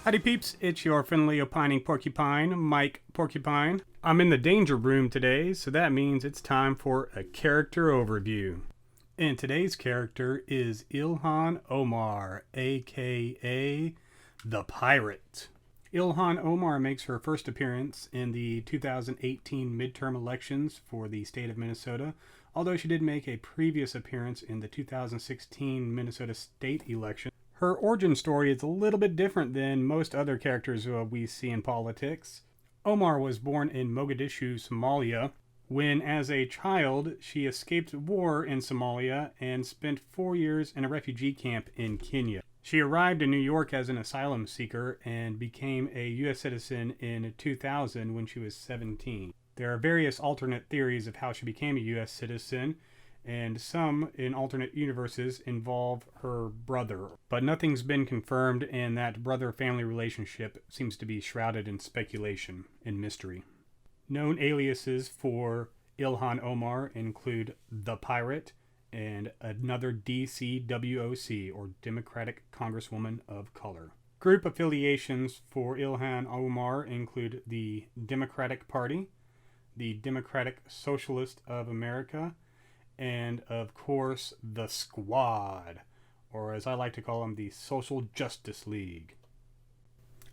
Howdy peeps, it's your friendly opining porcupine, Mike Porcupine. I'm in the danger room today, so that means it's time for a character overview. And today's character is Ilhan Omar, aka the Pirate. Ilhan Omar makes her first appearance in the 2018 midterm elections for the state of Minnesota, although she did make a previous appearance in the 2016 Minnesota state election. Her origin story is a little bit different than most other characters we see in politics. Omar was born in Mogadishu, Somalia, when as a child she escaped war in Somalia and spent 4 years in a refugee camp in Kenya. She arrived in New York as an asylum seeker and became a U.S. citizen in 2000 when she was 17. There are various alternate theories of how she became a U.S. citizen, and some in alternate universes involve her brother. But nothing's been confirmed, and that brother-family relationship seems to be shrouded in speculation and mystery. Known aliases for Ilhan Omar include the Pirate and another DCWOC, or Democratic Congresswoman of Color. Group affiliations for Ilhan Omar include the Democratic Party, the Democratic Socialist of America, and of course the Squad, or as I like to call them, the Social Justice League.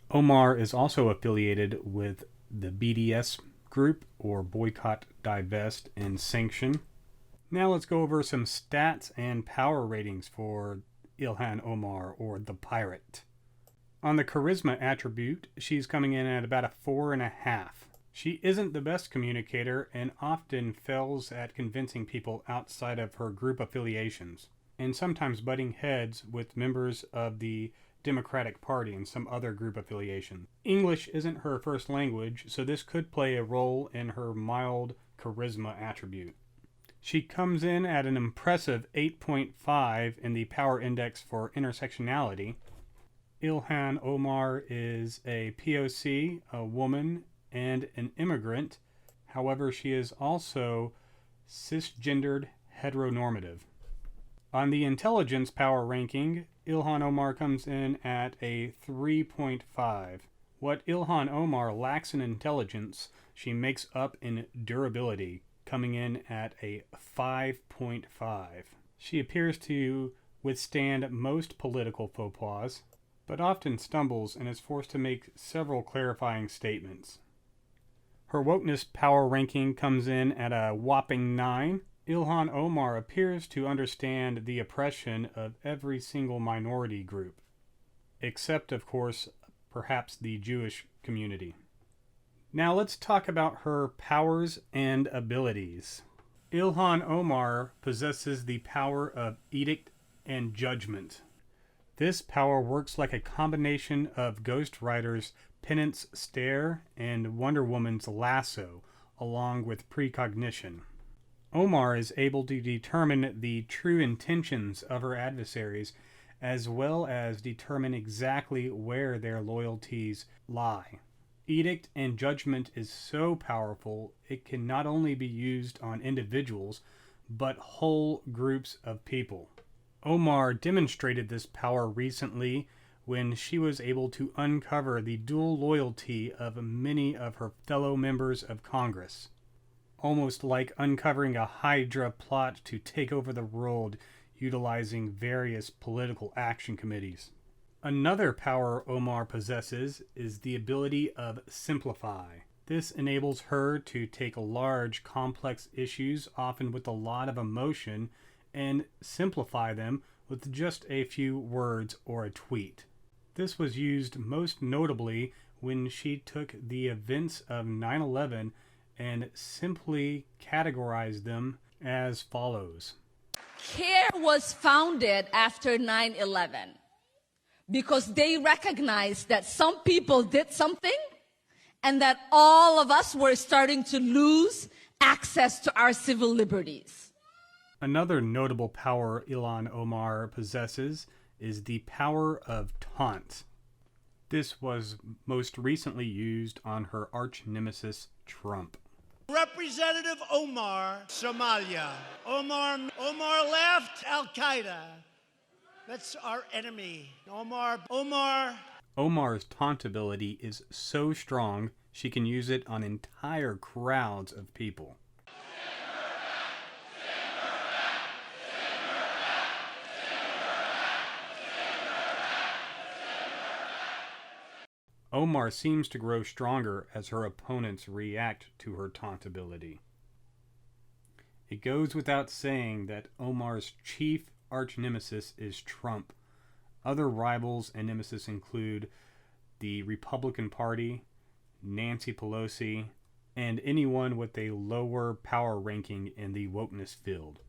Omar is also affiliated with the BDS group, or Boycott, Divest, and Sanction. Now let's go over some stats and power ratings for Ilhan Omar, or the Pirate. On the charisma attribute, she's coming in at about a 4.5. She isn't the best communicator and often fails at convincing people outside of her group affiliations, and sometimes butting heads with members of the Democratic Party and some other group affiliations. English isn't her first language, so this could play a role in her mild charisma attribute. She comes in at an impressive 8.5 in the Power Index for intersectionality. Ilhan Omar is a POC, a woman, and an immigrant. However, she is also cisgendered heteronormative. On the intelligence power ranking, Ilhan Omar comes in at a 3.5. What Ilhan Omar lacks in intelligence, she makes up in durability, coming in at a 5.5. She appears to withstand most political faux pas, but often stumbles and is forced to make several clarifying statements. Her wokeness power ranking comes in at a whopping 9. Ilhan Omar appears to understand the oppression of every single minority group, except, of course, perhaps the Jewish community. Now let's talk about her powers and abilities. Ilhan Omar possesses the power of edict and judgment. This power works like a combination of Ghost Rider's Penance Stare and Wonder Woman's Lasso, along with precognition. Omar is able to determine the true intentions of her adversaries, as well as determine exactly where their loyalties lie. Edict and judgment is so powerful, it can not only be used on individuals, but whole groups of people. Omar demonstrated this power recently when she was able to uncover the dual loyalty of many of her fellow members of Congress. Almost like uncovering a Hydra plot to take over the world utilizing various political action committees. Another power Omar possesses is the ability of simplify. This enables her to take large, complex issues, often with a lot of emotion, and simplify them with just a few words or a tweet. This was used most notably when she took the events of 9/11 and simply categorized them as follows. CARE was founded after 9/11 because they recognized that some people did something and that all of us were starting to lose access to our civil liberties. Another notable power Ilhan Omar possesses is the power of taunt. This was most recently used on her arch nemesis Trump. Representative Omar, Somalia. Omar left Al Qaeda. That's our enemy. Omar Omar's taunt ability is so strong, she can use it on entire crowds of people. Omar seems to grow stronger as her opponents react to her taunt ability. It goes without saying that Omar's chief arch-nemesis is Trump. Other rivals and nemesis include the Republican Party, Nancy Pelosi, and anyone with a lower power ranking in the wokeness field.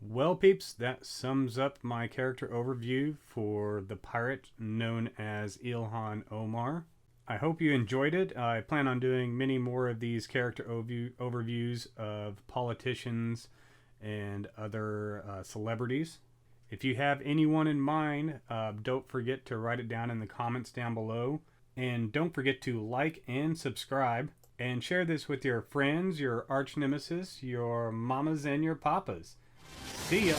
Well, peeps, that sums up my character overview for the pirate known as Ilhan Omar. I hope you enjoyed it. I plan on doing many more of these character overviews of politicians and other celebrities. If you have anyone in mind, don't forget to write it down in the comments down below. And don't forget to like and subscribe. And share this with your friends, your arch nemesis, your mamas, and your papas. See ya!